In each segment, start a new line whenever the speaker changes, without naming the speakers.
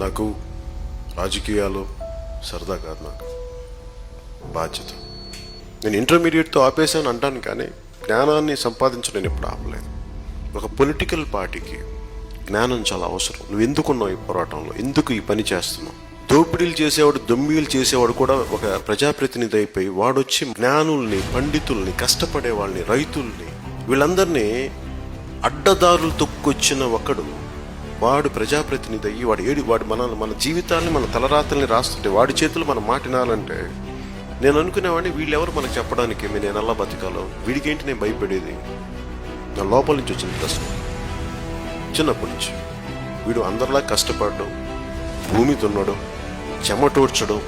నాకు రాజకీయాలు సరదా కాదు, నాకు బాధ్యత. నేను ఇంటర్మీడియట్తో ఆపేసాను అంటాను, కానీ జ్ఞానాన్ని సంపాదించడం నేను ఎప్పుడు ఆపలేదు. ఒక పొలిటికల్ పార్టీకి జ్ఞానం చాలా అవసరం. నువ్వు ఎందుకున్నావు ఈ పోరాటంలో, ఎందుకు ఈ పని చేస్తున్నావు? దోపిడీలు చేసేవాడు, దొంబీలు చేసేవాడు కూడా ఒక ప్రజాప్రతినిధి అయిపోయి వాడొచ్చి జ్ఞానుల్ని, పండితుల్ని, కష్టపడే వాళ్ళని, రైతుల్ని, వీళ్ళందరినీ అడ్డదారులు తొక్కొచ్చిన ఒకడు వాడు ప్రజాప్రతినిధి అయ్యి వాడు మన జీవితాన్ని, మన తలరాతల్ని రాస్తుంటే వాడి చేతులు మనం మాటినాలంటే నేను అనుకునేవాడిని, వీళ్ళెవరు మనకు చెప్పడానికి నేను ఎలా బతకాలో, వీడికేంటి నేను భయపడేది? నా లోపల నుంచి వచ్చిన ప్రశ్న చిన్నప్పటి నుంచి. వీడు అందరిలా కష్టపడడం, భూమి దున్నడం, చెమటోడ్చడం,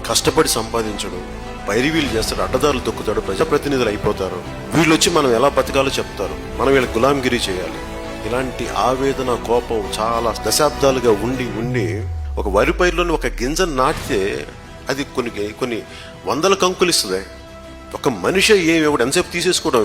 కష్టపడి సంపాదించడం, పైరివీలు చేస్తాడు, అడ్డదారులు తొక్కుతాడు, ప్రజాప్రతినిధులు అయిపోతారు, వీళ్ళు వచ్చి మనం ఎలా బతకాలో చెప్తారు, మనం వీళ్ళకి గులాంగిరి చేయాలి. ఇలాంటి ఆవేదన, కోపం చాలా దశాబ్దాలుగా ఉండి ఒక వరి పైరులోని ఒక గింజను నాటితే అది కొన్ని వందల కంకులు ఇస్తుంది. ఒక మనిషి ఏమి ఇవ్వడు, ఎంతసేపు తీసేసుకోవడం,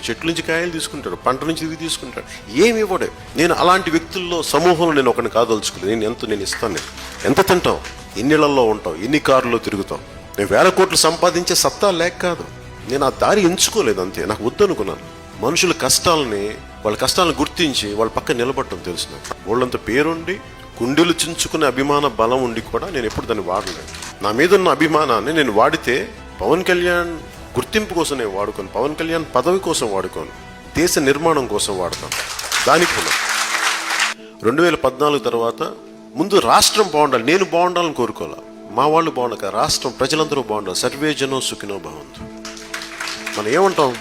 చెట్ల నుంచి కాయలు తీసుకుంటాడు, పంట నుంచి ఇవి తీసుకుంటాడు, ఏమి ఇవ్వడే. నేను అలాంటి వ్యక్తుల్లో సమూహంలో నేను ఒకరిని కాదలుచుకోలేదు. నేను ఇస్తాను. ఎంత తింటాం, ఎన్నిళ్లలో ఉంటాం, ఎన్ని కార్లలో తిరుగుతాం. నేను 1000 కోట్లు సంపాదించే సత్తా లేక కాదు, నేను ఆ దారి ఎంచుకోలేదు, అంతే. నాకు వద్దనుకున్నాను. మనుషుల కష్టాలని, వాళ్ళ కష్టాలను గుర్తించి వాళ్ళ పక్కన నిలబడటం తెలుసు. వాళ్ళంత పేరుండి గుండెలు చించుకునే అభిమాన బలం ఉండి కూడా నేను ఎప్పుడు దాన్ని వాడలేదు. నా మీద ఉన్న అభిమానాన్ని నేను వాడితే పవన్ కళ్యాణ్ గుర్తింపు కోసం నేను వాడుకోను, పవన్ కళ్యాణ్ పదవి కోసం వాడుకోను, దేశ నిర్మాణం కోసం వాడతాను. దానికి 2014 తర్వాత ముందు రాష్ట్రం బాగుండాలి, నేను బాగుండాలని కోరుకోవాలి. మా వాళ్ళు బాగుండక రాష్ట్రం, ప్రజలందరూ బాగుండాలి. సర్వే జనో సుఖినో భవంతు. మనం ఏమంటాం,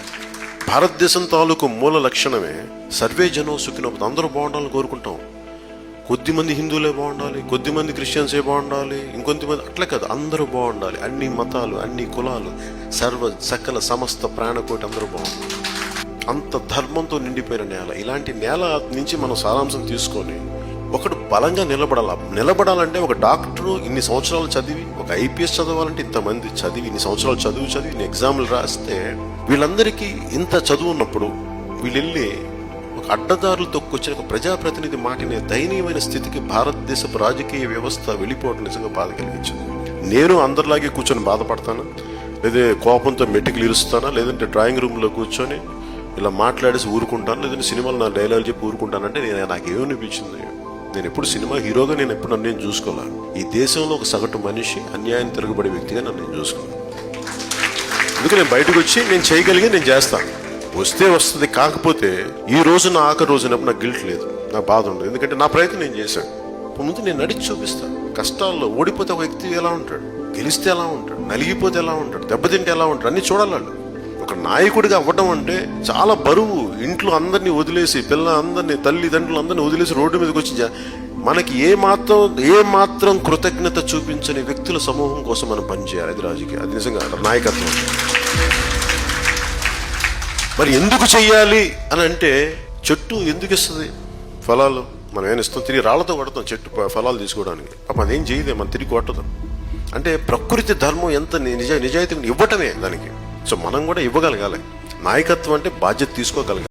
భారతదేశం తాలూకు మూల లక్షణమే సర్వే జనో సుఖినో భవంతు. అందరూ బాగుండాలని కోరుకుంటాం. కొద్దిమంది హిందువులే బాగుండాలి, కొద్దిమంది క్రిస్టియన్సే బాగుండాలి, ఇంకొంతమంది అట్లా కాదు, అందరూ బాగుండాలి. అన్ని మతాలు, అన్ని కులాలు, సకల సమస్త ప్రాణకోటి అందరూ బాగుండాలి. అంత ధర్మంతో నిండిపోయిన నేల. ఇలాంటి నేల నుంచి మనం సారాంశం తీసుకొని ఒకడు బలంగా నిలబడాలంటే ఒక డాక్టరు ఇన్ని సంవత్సరాలు చదివి, ఒక ఐపీఎస్ చదవాలంటే ఇంతమంది చదివి, ఇన్ని సంవత్సరాలు చదివి ఇన్ని ఎగ్జామ్లు రాస్తే, వీళ్ళందరికీ ఇంత చదువు ఉన్నప్పుడు వీళ్ళెళ్ళి ఒక అడ్డదారులు తొక్కొచ్చిన ఒక ప్రజాప్రతినిధి మాటినే దయనీయమైన స్థితికి భారతదేశపు రాజకీయ వ్యవస్థ వెళ్ళిపోవడం నిజంగా బాధ కలిగించింది. నేను అందరిలాగే కూర్చొని బాధపడతాను, లేదా కోపంతో మెట్టుకులు ఇరుస్తానా, లేదంటే డ్రాయింగ్ రూమ్లో కూర్చొని ఇలా మాట్లాడేసి ఊరుకుంటాను, లేదంటే సినిమాలో నా డైలాగ్ చెప్పి ఊరుకుంటానంటే నాకేమనిపించింది, నేను ఎప్పుడు సినిమా హీరోగా నేను ఎప్పుడు నన్ను నేను చూసుకోవాలి. ఈ దేశంలో ఒక సగటు మనిషి, అన్యాయం తిరగబడే వ్యక్తిగా నన్ను నేను చూసుకోవాలి. అందుకే నేను బయటకు వచ్చి నేను చేయగలిగి నేను చేస్తాను. వస్తే వస్తుంది. కాకపోతే ఈ రోజు నా ఆఖరి రోజునప్పుడు నాకు గిల్ట్ లేదు, నాకు బాధ ఉండదు. ఎందుకంటే నా ప్రయత్నం నేను చేశాను. ముందు నేను నడిచి చూపిస్తాను. కష్టాల్లో ఓడిపోతే ఒక వ్యక్తి ఎలా ఉంటాడు, గెలిస్తే ఎలా ఉంటాడు, నలిగిపోతే ఎలా ఉంటాడు, దెబ్బతింటే ఎలా ఉంటాడు, అన్ని చూడాలి. ఒక నాయకుడిగా అవ్వడం అంటే చాలా బరువు. ఇంట్లో అందరినీ వదిలేసి, అందరినీ, తల్లిదండ్రులు అందరినీ వదిలేసి రోడ్డు మీదకి వచ్చి మనకి ఏ మాత్రం కృతజ్ఞత చూపించని వ్యక్తుల సమూహం కోసం మనం పనిచేయాలి. అది రాజకీయం, అది నిజంగా నాయకత్వం. మరి ఎందుకు చెయ్యాలి అని అంటే, చెట్టు ఎందుకు ఇస్తుంది ఫలాలు? మనం ఏమైనా ఇస్తాం, తిరిగి రాళ్లతో కొడతాం చెట్టు ఫలాలు తీసుకోవడానికి. పాపం అదేం చేయదే, మనం తిరిగి కొట్టదాం. అంటే ప్రకృతి ధర్మం ఎంత నిజాయితీ ఇవ్వటమే దానికి. సో మనం కూడా ఇవ్వగలగాలి. నాయకత్వం అంటే బాధ్యత తీసుకోగలగాలి.